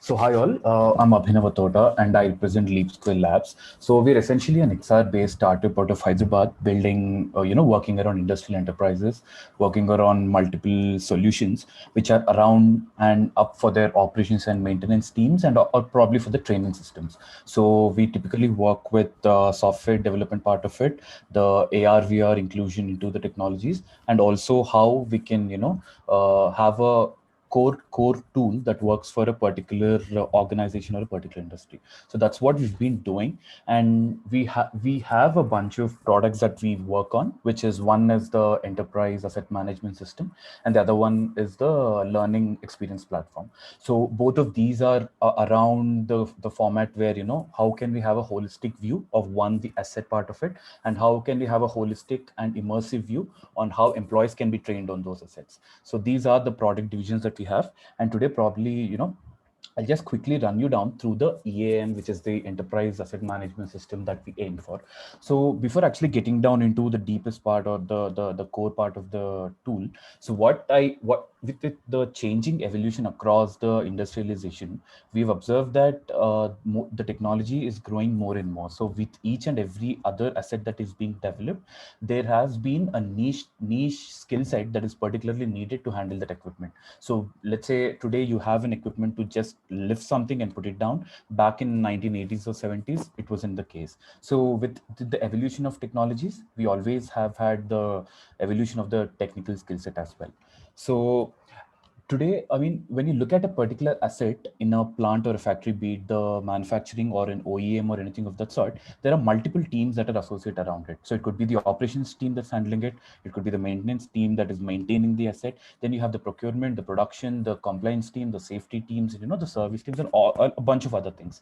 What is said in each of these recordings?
So hi all, I'm Abhinav Atota and I represent Leap Square Labs. So we're essentially an XR-based startup out of Hyderabad, building, working around industrial enterprises, working around multiple solutions which are around and up for their operations and maintenance teams or probably for the training systems. So we typically work with the software development part of it, the AR, VR inclusion into the technologies, and also how we can, have a core tool that works for a particular organization or a particular industry. So that's what we've been doing, and we have a bunch of products that we work on, which is one is the enterprise asset management system, and the other one is the learning experience platform. So both of these are around the format where how can we have a holistic view of one the asset part of it, and how can we have a holistic and immersive view on how employees can be trained on those assets. So these are the product divisions that we have. And today, probably, I'll just quickly run you down through the EAM, which is the enterprise asset management system that we aim for. So before actually getting down into the deepest part or the core part of the tool, so what with the changing evolution across the industrialization, we've observed that the technology is growing more and more. So with each and every other asset that is being developed, there has been a niche skill set that is particularly needed to handle that equipment. So let's say today you have an equipment to just lift something and put it down. Back in 1980s or 70s, it wasn't the case. So with the evolution of technologies, we always have had the evolution of the technical skill set as well. So today, I mean, when you look at a particular asset in a plant or a factory, be it the manufacturing or an OEM or anything of that sort, there are multiple teams that are associated around it. So it could be the operations team that's handling it. It could be the maintenance team that is maintaining the asset. Then you have the procurement, the production, the compliance team, the safety teams, the service teams, and a bunch of other things.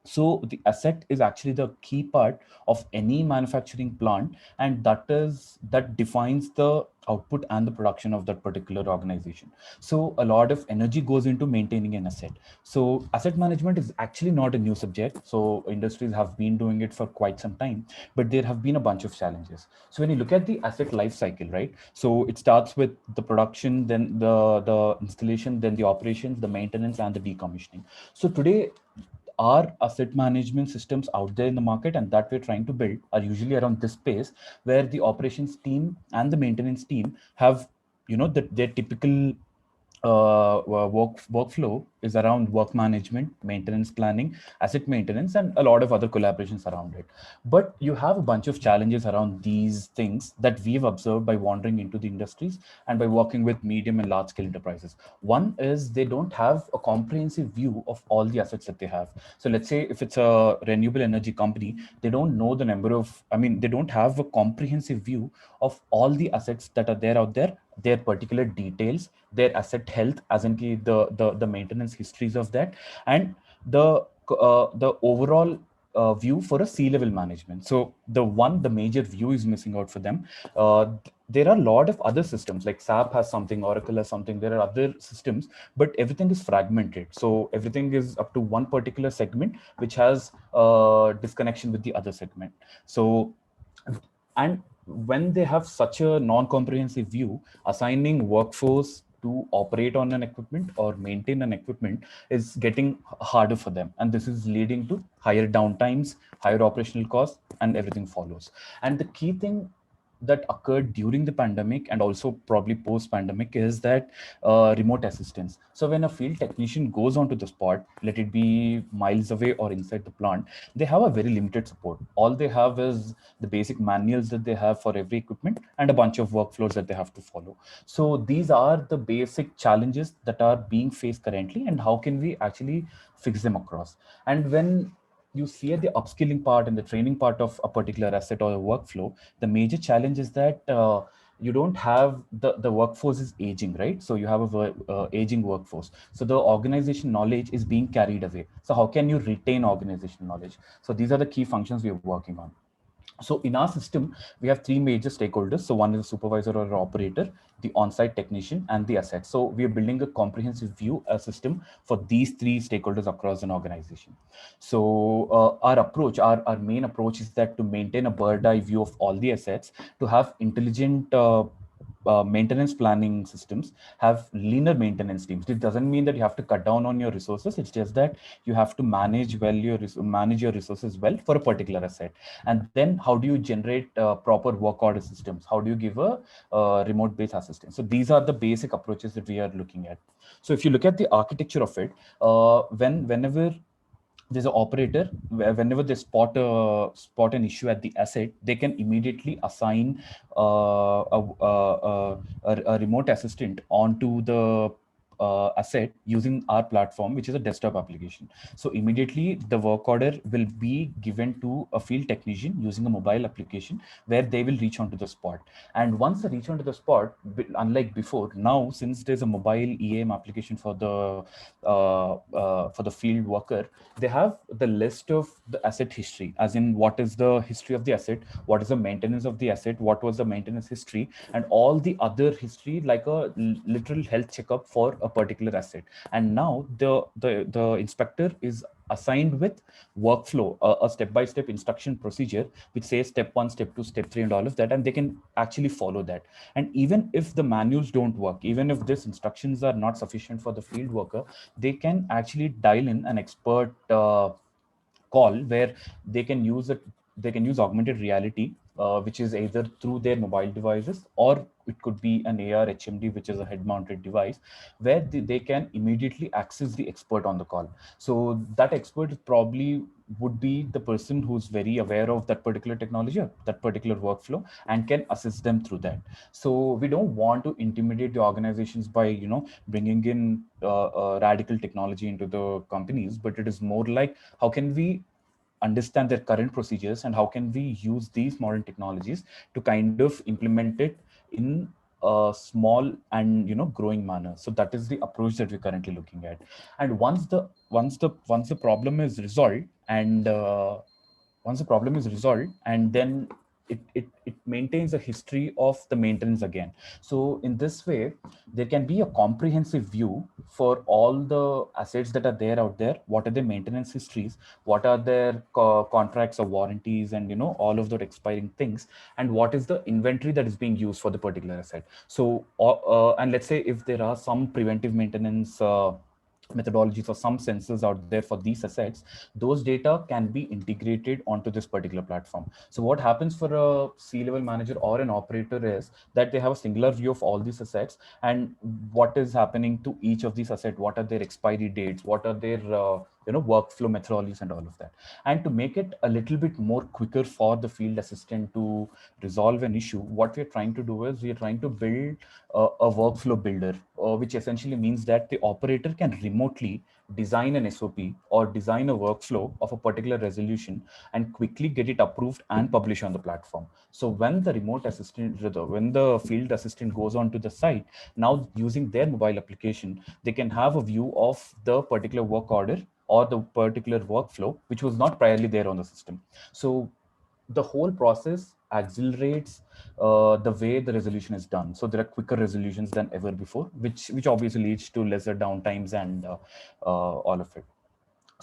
So the asset is actually the key part of any manufacturing plant, and that defines the output and the production of that particular organization. So a lot of energy goes into maintaining an asset. So asset management is actually not a new subject. So industries have been doing it for quite some time, but there have been a bunch of challenges. So when you look at the asset life cycle, right, so it starts with the production, then the installation, then the operations, the maintenance, and the decommissioning. So today, our asset management systems out there in the market and that we're trying to build are usually around this space, where the operations team and the maintenance team have their typical workflow is around work management, maintenance planning, asset maintenance, and a lot of other collaborations around it. But you have a bunch of challenges around these things that we've observed by wandering into the industries and by working with medium and large scale enterprises. One is they don't have a comprehensive view of all the assets that they have. So let's say if it's a renewable energy company, they don't know the number of, I mean, they don't have a comprehensive view of all the assets that are there out there, their particular details, their asset health, as in the maintenance histories of that, and the overall view for a C-level management. So the major view is missing out for them. There are a lot of other systems like SAP has something, Oracle has something. There are other systems, but everything is fragmented. So everything is up to one particular segment, which has disconnection with the other segment. So, and when they have such a non-comprehensive view, assigning workforce to operate on an equipment or maintain an equipment is getting harder for them, and this is leading to higher downtimes, higher operational costs, and everything follows. And the key thing that occurred during the pandemic and also probably post pandemic is that remote assistance. So when a field technician goes onto the spot, let it be miles away or inside the plant, they have a very limited support. All they have is the basic manuals that they have for every equipment and a bunch of workflows that they have to follow. So these are the basic challenges that are being faced currently, and how can we actually fix them across. And when you see at the upskilling part and the training part of a particular asset or a workflow, the major challenge is that you don't have the workforce is aging, right? So you have a aging workforce. So the organization knowledge is being carried away. So how can you retain organization knowledge? So these are the key functions we are working on. So in our system, we have three major stakeholders. So one is a supervisor or operator, the on-site technician, and the asset. So we are building a comprehensive view, a system for these three stakeholders across an organization. So our main approach is that to maintain a bird eye view of all the assets, to have intelligent maintenance planning systems have leaner maintenance teams. It doesn't mean that you have to cut down on your resources. It's just that you have to manage your resources well for a particular asset. And then how do you generate proper work order systems? How do you give a remote based assistance? So these are the basic approaches that we are looking at. So if you look at the architecture of it, whenever there's an operator, whenever they spot an issue at the asset, they can immediately assign a remote assistant onto the asset using our platform, which is a desktop application. So immediately the work order will be given to a field technician using a mobile application, where they will reach onto the spot. And once they reach onto the spot, unlike before, now since there's a mobile EAM application for the field worker, they have the list of the asset history, as in what is the history of the asset, what is the maintenance of the asset, what was the maintenance history, and all the other history, like a literal health checkup for a particular asset. And now the inspector is assigned with workflow, a step-by-step instruction procedure, which says step 1, step 2, step 3, and all of that, and they can actually follow that. And even if the manuals don't work, even if these instructions are not sufficient for the field worker, they can actually dial in an expert call, where they can use it. They can use augmented reality, which is either through their mobile devices, or it could be an AR HMD, which is a head-mounted device, where they can immediately access the expert on the call. So that expert probably would be the person who's very aware of that particular technology or that particular workflow, and can assist them through that. So we don't want to intimidate the organizations by bringing in radical technology into the companies, but it is more like, how can we understand their current procedures, and how can we use these modern technologies to kind of implement it in a small and growing manner. So that is the approach that we're currently looking at. And once the problem is resolved, and then it maintains a history of the maintenance again. So in this way, there can be a comprehensive view for all the assets that are there out there. What are their maintenance histories? What are their contracts or warranties, and all of the expiring things? And what is the inventory that is being used for the particular asset? So and let's say if there are some preventive maintenance methodologies or some sensors out there for these assets, those data can be integrated onto this particular platform. So what happens for a C-level manager or an operator is that they have a singular view of all these assets, and what is happening to each of these assets, what are their expiry dates, what are their workflow methodologies, and all of that. And to make it a little bit more quicker for the field assistant to resolve an issue, what we're trying to do is we're trying to build a workflow builder, which essentially means that the operator can remotely design an SOP or design a workflow of a particular resolution, and quickly get it approved and publish on the platform. So when when the field assistant goes onto the site, now using their mobile application, they can have a view of the particular work order or the particular workflow, which was not priorly there on the system. So the whole process accelerates the way the resolution is done. So there are quicker resolutions than ever before, which obviously leads to lesser downtimes and all of it.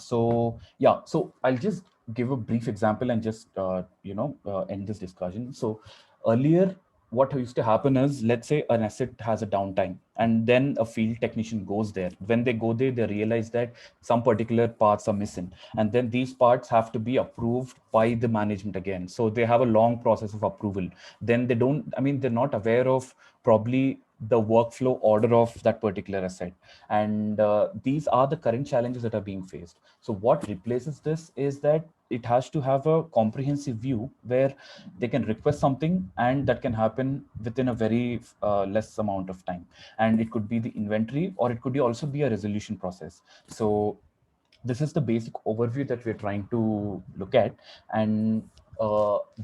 So yeah, so I'll just give a brief example and just end this discussion. So earlier, what used to happen is, let's say an asset has a downtime, and then a field technician goes there. When they go there, they realize that some particular parts are missing, and then these parts have to be approved by the management again. So they have a long process of approval. Then they're not aware of probably the workflow order of that particular asset. And these are the current challenges that are being faced. So what replaces this is that it has to have a comprehensive view, where they can request something, and that can happen within a very less amount of time. And it could be the inventory, or it could also be a resolution process. So this is the basic overview that we're trying to look at. And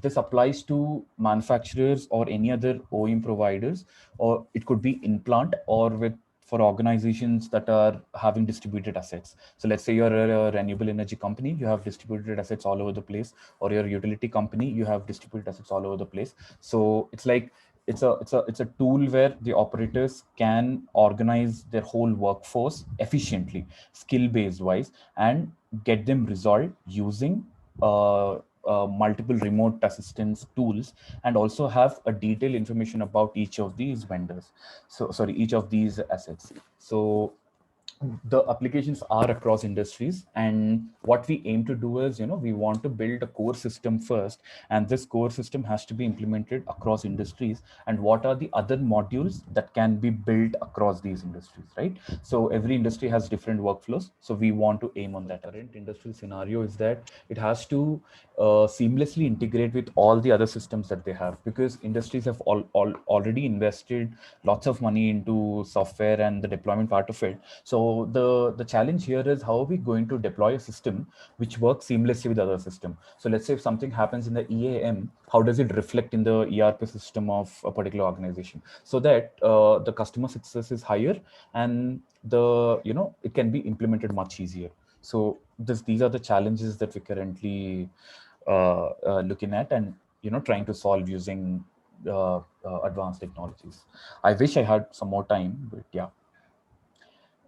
this applies to manufacturers or any other OEM providers, or it could be in plant, or with for organizations that are having distributed assets. So let's say you're a renewable energy company, you have distributed assets all over the place, or you're a utility company, you have distributed assets all over the place. So it's like it's a tool where the operators can organize their whole workforce efficiently, skill based wise, and get them resolved using multiple remote assistance tools, and also have a detailed information about each of these vendors. So sorry, each of these assets. So the applications are across industries, and what we aim to do is, we want to build a core system first, and this core system has to be implemented across industries. And what are the other modules that can be built across these industries, right? So every industry has different workflows, so we want to aim on that. Current industrial scenario is that it has to seamlessly integrate with all the other systems that they have, because industries have already invested lots of money into software and the deployment part of it. So the challenge here is, how are we going to deploy a system which works seamlessly with other system? So let's say if something happens in the EAM, how does it reflect in the ERP system of a particular organization, so that the customer success is higher, and it can be implemented much easier. So these are the challenges that we're currently looking at, and trying to solve using advanced technologies. I wish I had some more time, but yeah.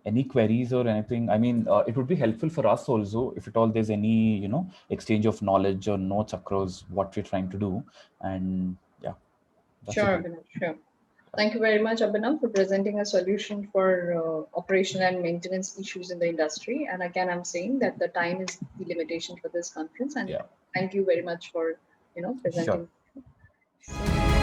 Any queries or anything? I mean, it would be helpful for us also, if at all there's any, exchange of knowledge or notes across what we're trying to do. And yeah, that's Sure, it. Abhinav, sure. Thank you very much, Abhinav, for presenting a solution for operation and maintenance issues in the industry. And again, I'm saying that the time is the limitation for this conference. And Yeah, thank you very much for, sure. presenting. So